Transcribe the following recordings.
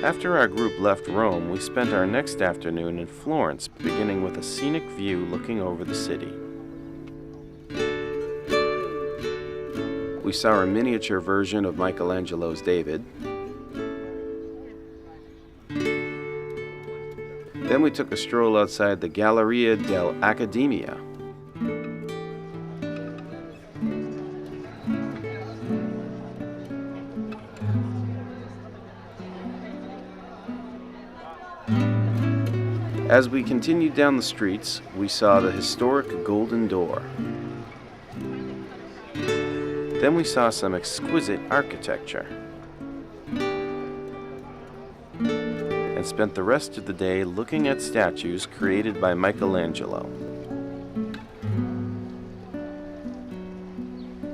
After our group left Rome, we spent our next afternoon in Florence, beginning with a scenic view looking over the city. We saw a miniature version of Michelangelo's David. Then we took a stroll outside the Galleria dell'Accademia. As we continued down the streets, we saw the historic Golden Door. Then we saw some exquisite architecture, and spent the rest of the day looking at statues created by Michelangelo.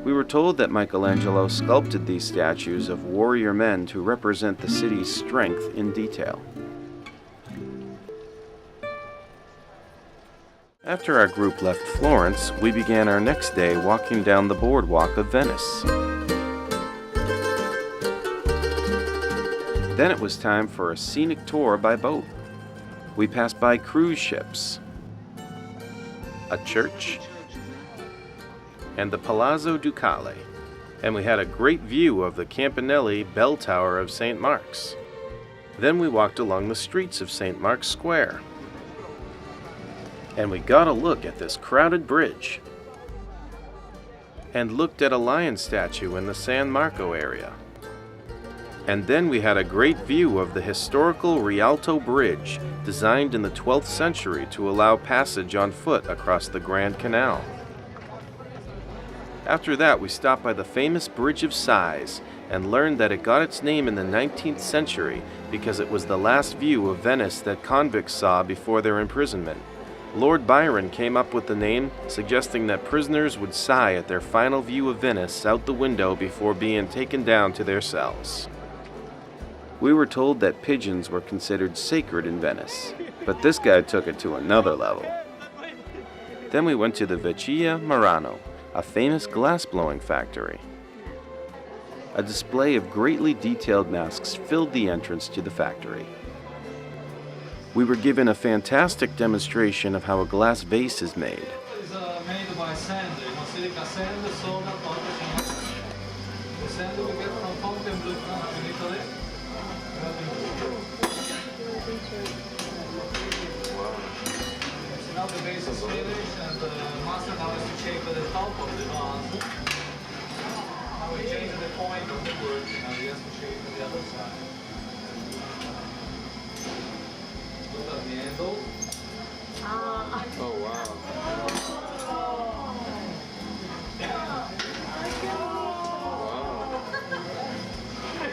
We were told that Michelangelo sculpted these statues of warrior men to represent the city's strength in detail. After our group left Florence, we began our next day walking down the boardwalk of Venice. Then it was time for a scenic tour by boat. We passed by cruise ships, a church, and the Palazzo Ducale, and we had a great view of the Campanelli bell tower of St. Mark's. Then we walked along the streets of St. Mark's Square, and we got a look at this crowded bridge, and looked at a lion statue in the San Marco area. And then we had a great view of the historical Rialto Bridge, designed in the 12th century to allow passage on foot across the Grand Canal. After that, we stopped by the famous Bridge of Sighs and learned that it got its name in the 19th century because it was the last view of Venice that convicts saw before their imprisonment. Lord Byron came up with the name, suggesting that prisoners would sigh at their final view of Venice out the window before being taken down to their cells. We were told that pigeons were considered sacred in Venice, but this guy took it to another level. Then we went to the Vecchia Murano, a famous glass-blowing factory. A display of greatly detailed masks filled the entrance to the factory. We were given a fantastic demonstration of how a glass vase is made. It's made by sand. Silica sand, soda, potash. The sand we get from Fontainebleau in Italy. So now the base is finished, and the master now has to shape the top of the vase. Now we change the point of the wood. Now he has to shape the other side. Look at the handle. Oh, wow.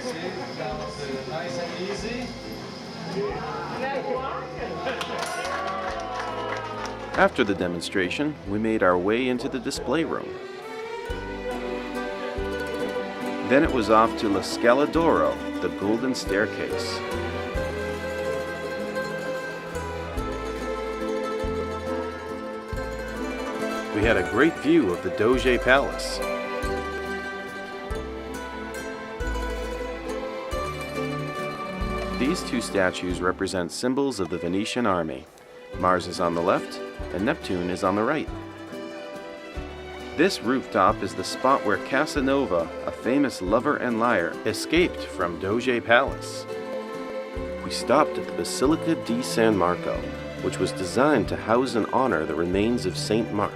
See, that was nice and easy. After the demonstration, we made our way into the display room. Then it was off to La Scala d'Oro, the golden staircase. We had a great view of the Doge Palace. These two statues represent symbols of the Venetian army. Mars is on the left, and Neptune is on the right. This rooftop is the spot where Casanova, a famous lover and liar, escaped from Doge Palace. We stopped at the Basilica di San Marco, which was designed to house and honor the remains of Saint Mark,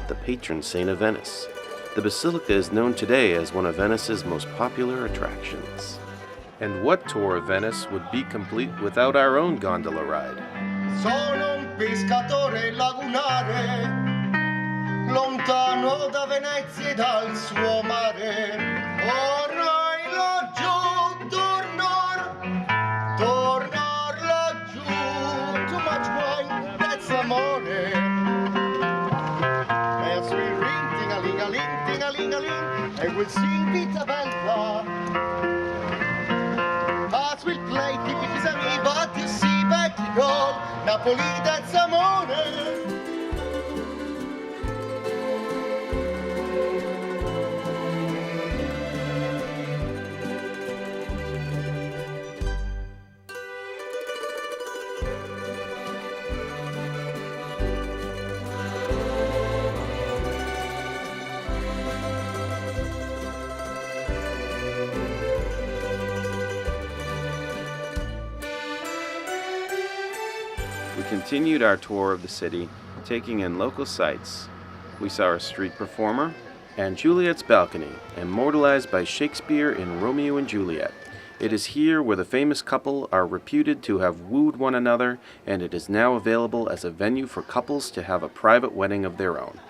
the patron saint of Venice. The basilica is known today as one of Venice's most popular attractions. And what tour of Venice would be complete without our own gondola ride? Sono un pescatore lagunare, lontano da Venezia e dal suo mare. Vorrei laggiù tornar laggiù. Too much wine, that's amore. As we ring, ting-a-ling-a-ling, ting-a-ling-a-ling, and we'll sing Vita Bella. Hearts will play, tipi-tisami, but you see back in all, Napoli, that's amore. We continued our tour of the city, taking in local sights. We saw a street performer, and Juliet's balcony, immortalized by Shakespeare in Romeo and Juliet. It is here where the famous couple are reputed to have wooed one another, and it is now available as a venue for couples to have a private wedding of their own.